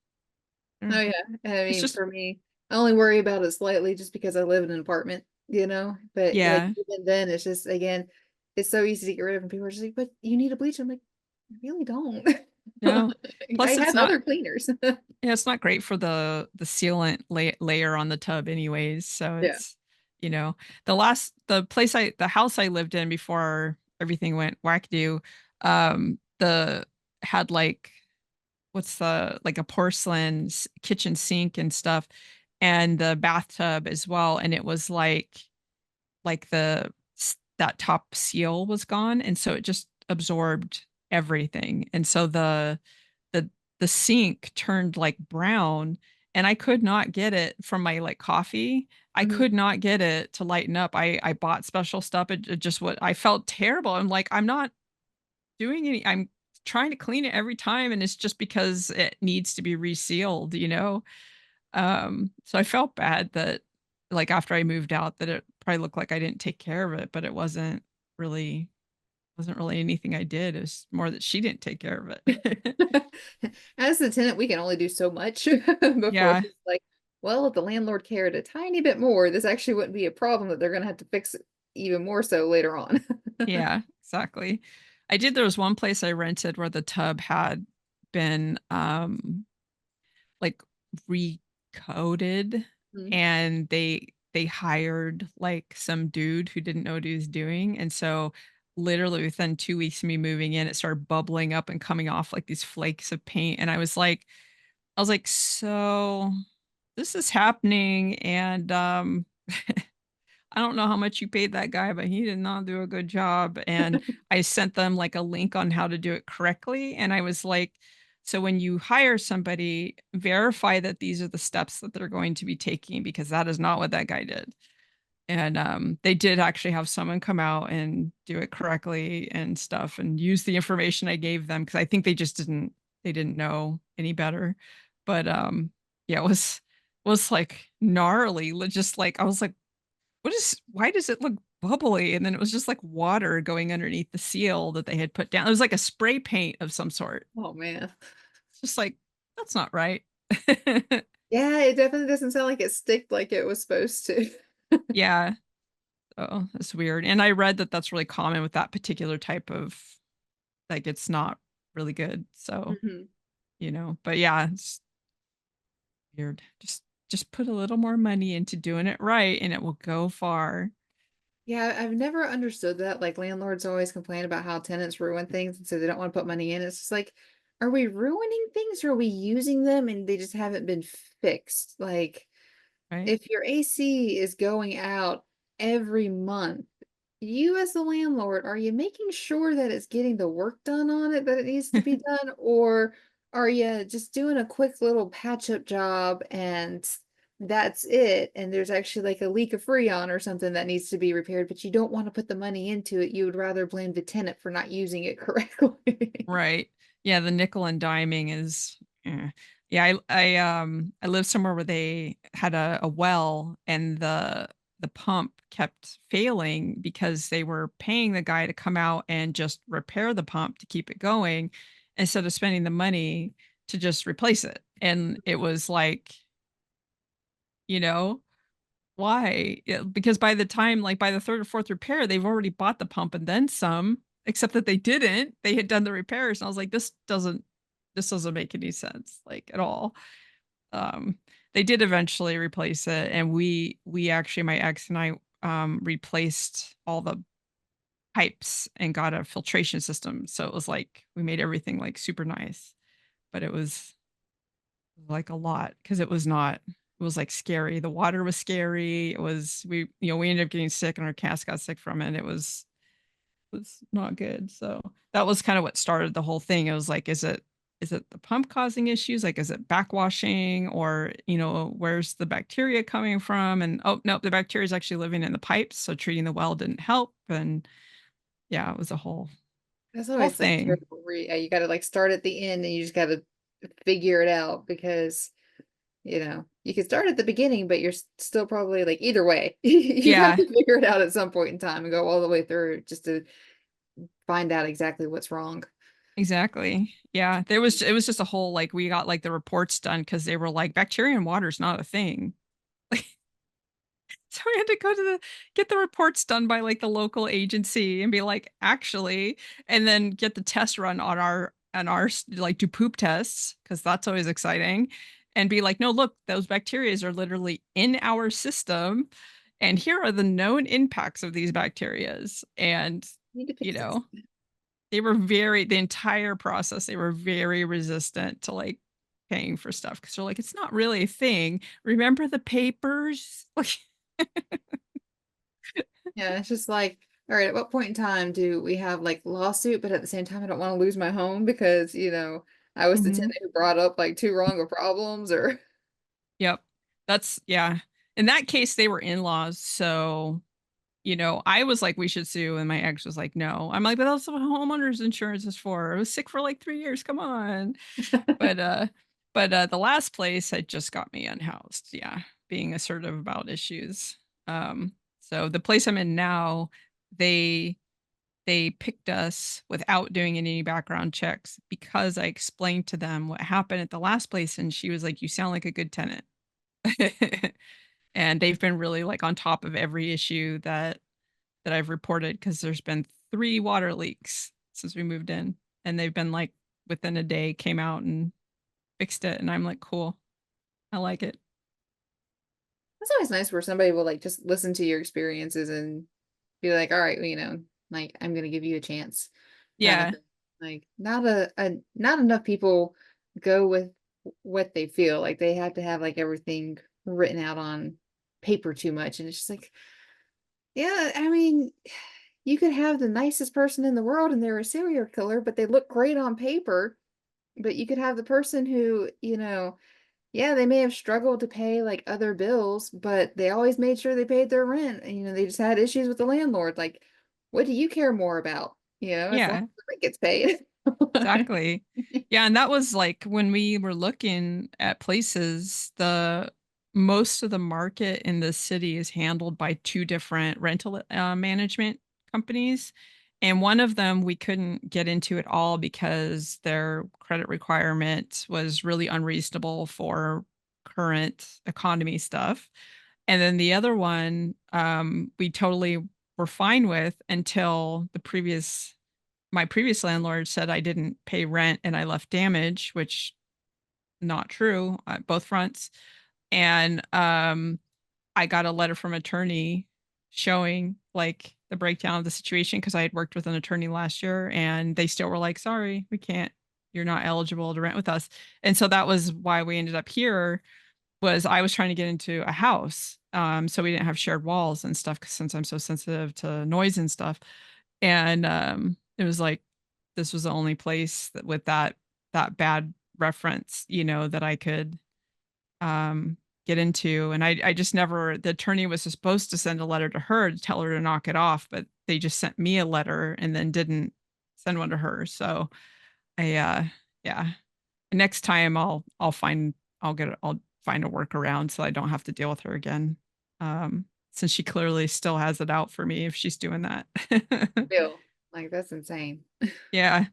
Oh eh, yeah. I it's mean, just for me, I only worry about it slightly just because I live in an apartment, But like yeah. even then it's just again, it's so easy to get rid of and people are just like, but you need a bleach. I'm like, I really don't. No. I Plus it's have not other cleaners. yeah, it's not great for the sealant layer on the tub anyways, so Yeah. it's you know, the house I lived in before everything went wackadoo, the had like what's the like a porcelain kitchen sink and stuff and the bathtub as well and it was like that top seal was gone and so it just absorbed everything and so the the sink turned like brown and I could not get it from my like coffee. I Mhm. could not get it to lighten up. I bought special stuff. It just what I felt terrible. I'm like, I'm not doing any I'm trying to clean it every time and it's just because it needs to be resealed, you know? So I felt bad that like after I moved out that it probably looked like I didn't take care of it, but it wasn't really anything I did. It was more that she didn't take care of it. As the tenant, we can only do so much before Yeah. it's like, well, if the landlord cared a tiny bit more, this actually wouldn't be a problem that they're gonna have to fix it even more so later on. Yeah, exactly. There was one place I rented where the tub had been like recoded Mhm. and they hired like some dude who didn't know what he was doing. And so literally within 2 weeks of me moving in, it started bubbling up and coming off like these flakes of paint. And I was like, so this is happening and I don't know how much you paid that guy, but he did not do a good job. And I sent them like a link on how to do it correctly. And I was like, so when you hire somebody, verify that these are the steps that they're going to be taking because that is not what that guy did. And they did actually have someone come out and do it correctly and stuff and use the information I gave them because I think they didn't know any better. But yeah, it was like gnarly. Just like I was like, why does it look bubbly? And then it was just like water going underneath the seal that they had put down. It was like a spray paint of some sort. Oh man. It's just like, that's not right. Yeah, it definitely doesn't sound like it sticked like it was supposed to. Yeah. Oh, that's weird. And I read that that's really common with that particular type of like it's not really good. So, Mhm. but yeah, it's weird. Just put a little more money into doing it right and it will go far. Yeah, I've never understood that. Like landlords always complain about how tenants ruin things and so they don't want to put money in. It's just like, are we ruining things or are we using them and they just haven't been fixed? Like, Right. if your AC is going out every month, you as the landlord, are you making sure that it's getting the work done on it that it needs to be done? Or are you just doing a quick little patch up job and that's it, and there's actually like a leak of freon or something that needs to be repaired, but you don't want to put the money into it. You would rather blame the tenant for not using it correctly. Right. Yeah, the nickel and diming is yeah, I lived somewhere where they had a well and the pump kept failing because they were paying the guy to come out and just repair the pump to keep it going instead of spending the money to just replace it. And it was like, you know, why? Yeah, because by the time, like, by the 3rd or 4th repair, they've already bought the pump and then some, except that they didn't. They had done the repairs, and I was like, this doesn't make any sense, like, at all." Um, they did eventually replace it, and we actually my ex and I, replaced all the pipes and got a filtration system, so it was like we made everything, like, super nice, but it was like a lot because it was, like, scary. The water was scary. It was we ended up getting sick and our cats got sick from it. It was not good. So, that was kinda what started the whole thing. It was like, is it the pump causing issues? Like, is it backwashing or, where's the bacteria coming from? And, oh, no, the bacteria is actually living in the pipes, so treating the well didn't help, and yeah, it was a That's whole always like thing. terrible where you gotta like start at the end and you just gotta figure it out because you can start at the beginning, but you're still probably like either way. You have Yeah. to figure it out at some point in time and go all the way through just to find out exactly what's wrong. Exactly. Yeah, it was just a whole like, we got, like, the reports done because they were like, "Bacteria in water is not a thing." So we had to go to the get the reports done by, like, the local agency and be like, "Actually," and then get the test run on our like, do poop tests because that's always exciting, and be like, "No, look, those bacterias are literally in our system, and here are the known impacts of these bacterias." And, Need to you fix this. know, the entire process, they were very resistant to, like, paying for stuff because 'cause they're like, "It's not really a thing. Remember the papers?" Like Yeah, it's just like, all right, at what point in time do we have like lawsuit, but at the same time, I don't want to lose my home because, I was the Mhm. tenant who brought up like too wrong of problems or Yep. That's yeah. In that case, they were in-laws, so, I was like, "We should sue," and my ex was like, "No." I'm like, "But that's what homeowners insurance is for. I was sick for, like, 3 years, come on." But, uh the last place had just got me unhoused, yeah, being assertive about issues. So the place I'm in now, they they picked us without doing any background checks because I explained to them what happened at the last place, and she was like, "You sound like a good tenant." And they've been really, like, on top of every issue that I've reported because 'cause there's been 3 water leaks since we moved in, and they've been, like, within a day came out and fixed it, and I'm like, "Cool. I like it." it's always nice where somebody will like just listen to your experiences and be like, all right, well, like I'm gonna give you a chance kind of Yeah. thing. Like not enough people go with what they feel. Like they have to have like everything written out on paper too much. And it's just like, yeah, I mean, you could have the nicest person in the world and they're a serial killer, but they look great on paper. But you could have the person who, yeah, they may have struggled to pay like other bills, but they always made sure they paid their rent. And, they just had issues with the landlord. Like, what do you care more about? As long Yeah. as the rent gets paid. Exactly. Yeah, and that was, like, when we were looking at places, the most of the market in the city is handled by 2 different rental, management companies, and one of them we couldn't get into at all because their credit requirement was really unreasonable for current economy stuff, and then the other one, we totally were fine with until my previous landlord said I didn't pay rent and I left damage, which not true, both fronts. And I got a letter from attorney showing like the breakdown of the situation because I had worked with an attorney last year and they still were like, sorry, we can't, you're not eligible to rent with us. And so that was why we ended up here was I was trying to get into a house. So we didn't have shared walls and stuff 'cause since I'm so sensitive to noise and stuff. And, it was like, this was the only place that with that bad reference, that I could, um get into. And I just never, the attorney was supposed to send a letter to her to tell her to knock it off, but they just sent me a letter and then didn't send one to her. So yeah, next time I'll find a workaround so I don't have to deal with her again. Since she clearly still has it out for me if she's doing that. Bill. Like, that's insane. Yeah.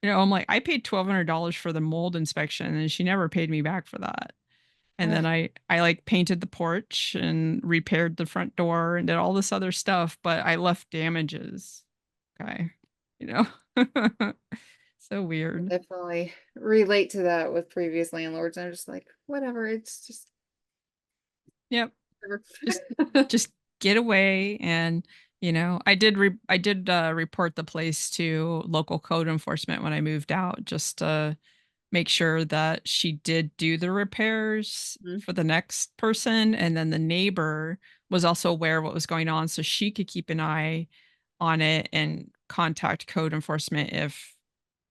I'm like, I paid $1,200 for the mold inspection and she never paid me back for that. And then Ugh, I like painted the porch and repaired the front door and did all this other stuff, but I left damages. Okay. You know. So I weird. definitely relate to that with previous landlords. I'm just like, whatever, it's just Yep. Just whatever. just get away. And I did report the place to local code enforcement when I moved out, just to make sure that she did do the repairs Mhm. for the next person, and then the neighbor was also aware of what was going on so she could keep an eye on it and contact code enforcement if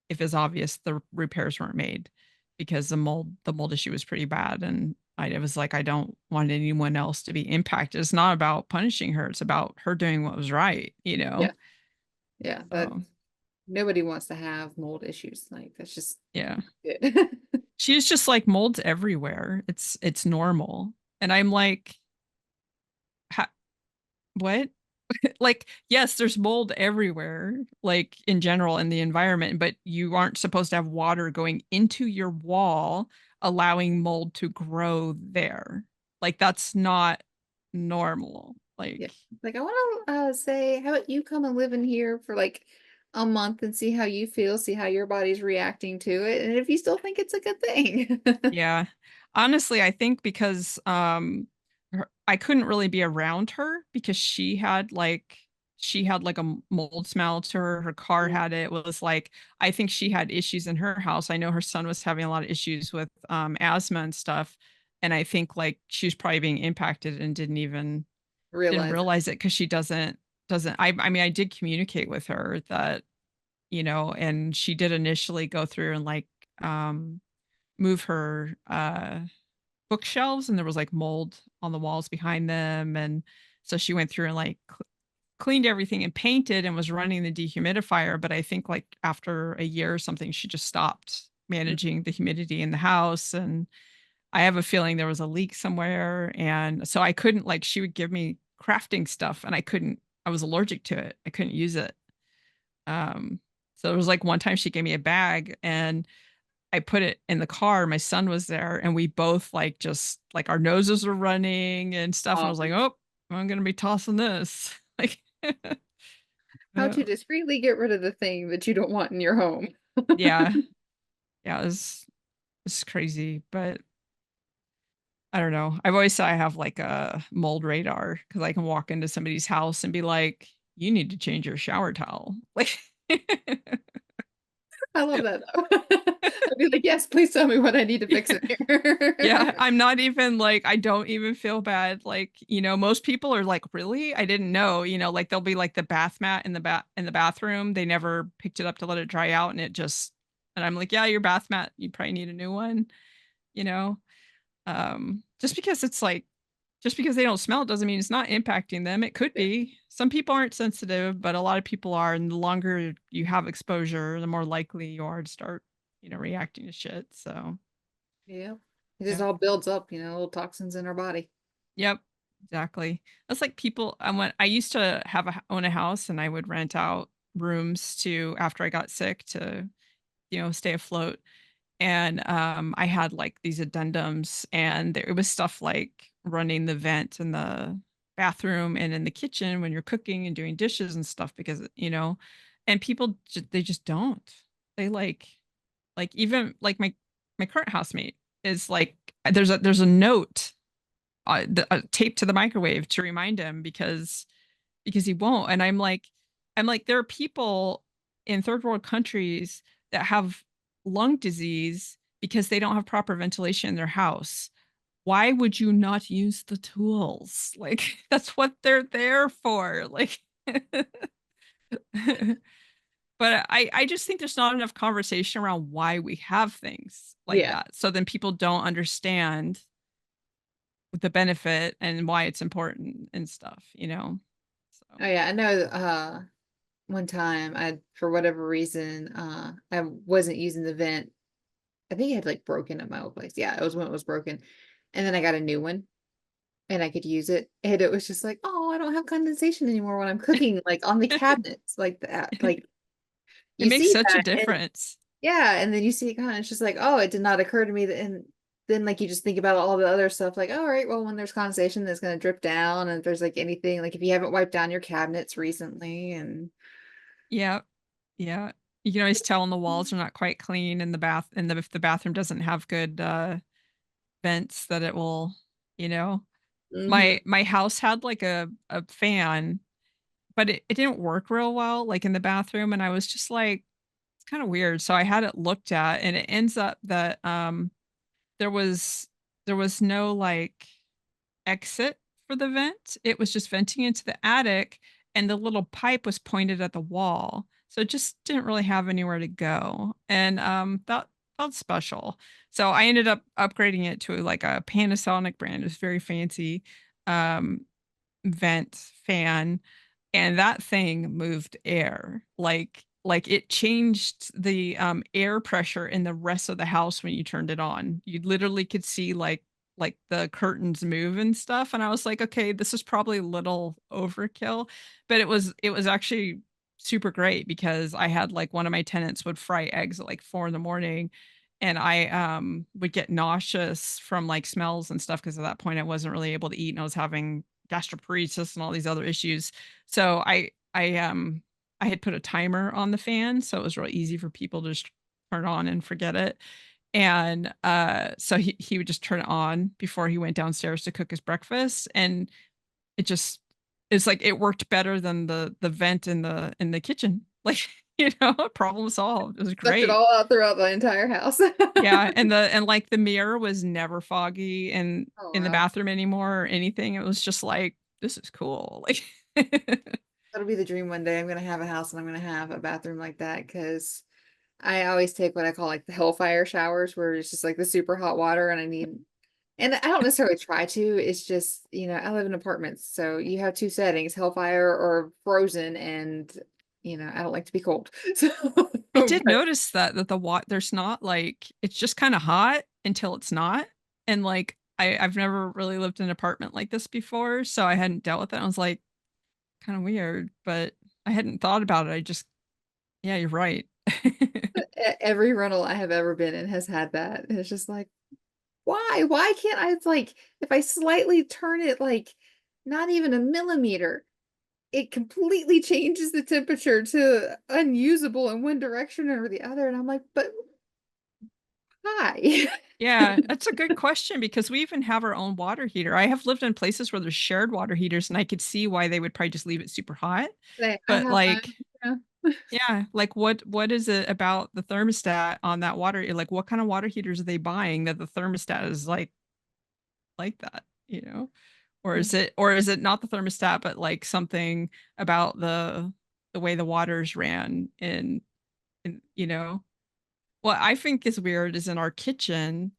it's obvious the repairs weren't made, because the mold issue was pretty bad. And I was like, I don't want anyone else to be impacted. It's not about punishing her, it's about her doing what was right, you Yeah, know. yeah, that So nobody wants to have mold issues. Like, that's just yeah, good. she's just like, mold's everywhere, it's normal. And I'm like, what? Like, yes, there's mold everywhere, like in general in the environment, but you aren't supposed to have water going into your wall, allowing mold to grow there. Like, that's not normal. Yeah. Like, Like, I want to say, how about you come and live in here for like a month and see how you feel, see how your body's reacting to it, and if you still think it's a good thing. yeah. Honestly, I think because I couldn't really be around her because she had like a mold smell to her. Her car Mhm. had it. It was like, I think she had issues in her house. I know her son was having a lot of issues with asthma and stuff. And I think like she was probably being impacted and didn't Realize realize it because she doesn't I mean, I did communicate with her that, and she did initially go through and like um move her bookshelves, and there was like mold on the walls behind them. And so she went through and like cleaned everything and painted and was running the dehumidifier. But I think like after a year or something, she just stopped it. Mhm. managing the humidity in the house. And I have a feeling there was a leak somewhere. And so I couldn't, like, she would give me crafting stuff and I was allergic to it. I couldn't use it. So there was like one time she gave me a bag and I put it in the car. My son was there, and we both like just like our noses were running and stuff. And I was like, Um, oh, I'm gonna be tossing this. Like, how uh, to discreetly get rid of the thing that you don't want in your home. yeah, yeah, it's crazy, but I don't know. I've always said I have like a mold radar because I can walk into somebody's house and be like, you need to change your shower towel. Like, I love that though. I'd be like, yes, please tell me what I need to fix in yeah, here. I'm not even like, I don't even feel bad. Like, most people are like, really? I didn't know, like there'll be like the bath mat in the bathroom. They never picked it up to let it dry out, and and I'm like, yeah, your bath mat, you probably need a new one, you know? Just because it's like, just because they don't smell it doesn't mean it's not impacting them. It could Yeah. be. Some people aren't sensitive, but a lot of people are. And the longer you have exposure, the more likely you are to start, reacting to shit. So, Yeah. It just yeah. all builds up, little toxins in our body. Yep, exactly. That's like people. I used to own a house, and I would rent out rooms to after I got sick to stay afloat. And I had like these addendums, and it was stuff like running the vent in the bathroom and in the kitchen when you're cooking and doing dishes and stuff, because and people they just don't. They like even like my current housemate is like, there's a note taped to the microwave to remind him, because he won't. And I'm like, there are people in third world countries that have lung disease because they don't have proper ventilation in their house. Why would you not use the tools? Like, that's what they're there for. Like, but I just think there's not enough conversation around why we have things like Yeah. that. So then people don't understand the benefit and why it's important and stuff, you know? So Oh yeah, I know one time I for whatever reason I wasn't using the vent. I think it had like broken at my old place. Yeah, it was when it was broken. And then I got a new one and I could use it. And it was just like, oh, I don't have condensation anymore when I'm cooking, like on the cabinets, like that. Like it you makes see such a that, and difference. yeah, and then you see it gone. It's just like, oh, it did not occur to me that, and then like you just think about all the other stuff, like, all right, well, when there's condensation, that's gonna drip down, and if there's like anything, like if you haven't wiped down your cabinets recently, and Yeah. Yeah. You can always tell when the walls are not quite clean and the bath and if the bathroom doesn't have good vents that it will, you know. hmm My house had like a fan, but it didn't work real well like in the bathroom and I was just like it's kind of weird. So I had it looked at and it ends up that there was there was no like exit for the vent. It was just venting into the attic, and the little pipe was pointed at the wall. So it just didn't really have anywhere to go. And that felt special. So I ended up upgrading it to like a Panasonic brand. It was very fancy um, vent fan and that thing moved air like it changed the air pressure in the rest of the house when you turned it on. You literally could see like the curtains move and stuff and I was like okay this is probably a little overkill but it was actually super great because I had like one of my tenants would fry eggs at like 4 in the morning and I would get nauseous from like smells and stuff because at that point I wasn't really able to eat and I was having gastroparesis and all these other issues. So I had put a timer on the fan so it was real easy for people to just turn on and forget it. And so he would just turn it on before he went downstairs to cook his breakfast and it just it's like it worked better than the vent in the kitchen. Like, problem solved. It was sucked it great. all out throughout the entire house. Yeah, and like the mirror was never foggy Oh in the wow. bathroom anymore or anything. It was just like, this is cool. Like That'll be the dream one day. I'm gonna have a house and I'm gonna have a bathroom like that because I always take what I call like the hellfire showers where it's just like the super hot water and I need and I don't necessarily try to. It's just, I live in apartments, so you have two settings, hellfire or frozen, and I don't like to be cold. So I did but notice that the water there's not like it's just kind of hot until it's not. And like I've never really lived in an apartment like this before, so I hadn't dealt with it. I was like, kind of weird, but I hadn't thought about it. I just yeah, you're right. every rental I have ever been in has had that. And it's just like, why? Why can't I? It's like if I slightly turn it like not even a millimeter, it completely changes the temperature to unusable in one direction or the other. And I'm like, but why? Yeah, that's a good question because we even have our own water heater. I have lived in places where there's shared water heaters and I could see why they would probably just leave it super hot. I But have like, mine. Yeah. yeah, like what is it about the thermostat on that water? Like what kind of water heaters are they buying that the thermostat is like that, you know? Or is it not the thermostat, but like something about the way the waters ran in what I think is weird is in our kitchen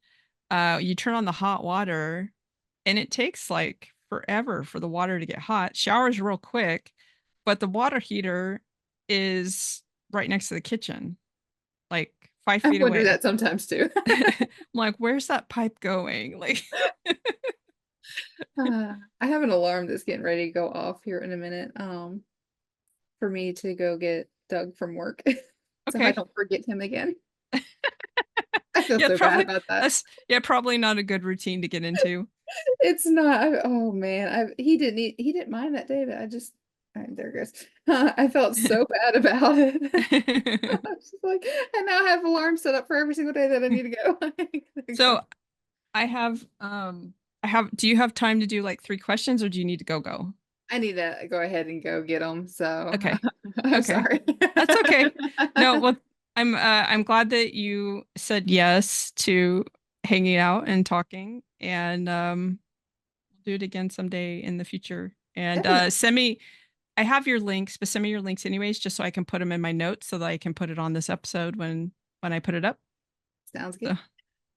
you turn on the hot water and it takes like forever for the water to get hot. Showers real quick, but the water heater is right next to the kitchen, like five I feet wonder away. that sometimes too. I'm like, where's that pipe going? Like, I have an alarm that's getting ready to go off here in a minute. For me to go get Doug from work, so I okay. don't forget him again. I feel Yeah, so bad probably about that. that's yeah, probably not a good routine to get into. It's not. Oh man, he didn't mind that day, but I just there it goes. I felt so bad about it. I was just like, I now have alarms set up for every single day that I need to go. There you go. So I have do you have time to do like three questions or do you need to go? I need to go ahead and go get them. So Okay. I'm Okay. sorry. That's okay. No, well, I'm glad that you said yes to hanging out and talking and we'll do it again someday in the future. And Definitely send me I have your links, but send me your links anyways just so I can put them in my notes so that I can put it on this episode when I put it up. sounds So, good.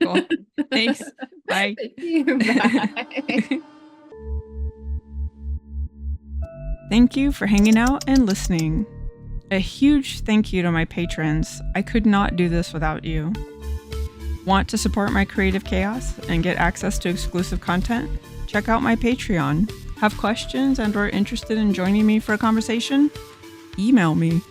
Cool. Thanks. Bye. Thank you. Bye. Thank you for hanging out and listening. A huge thank you to my patrons. I could not do this without you. Want to support my creative chaos and get access to exclusive content? Check out my Patreon. Have questions and/or interested in joining me for a conversation? Email me.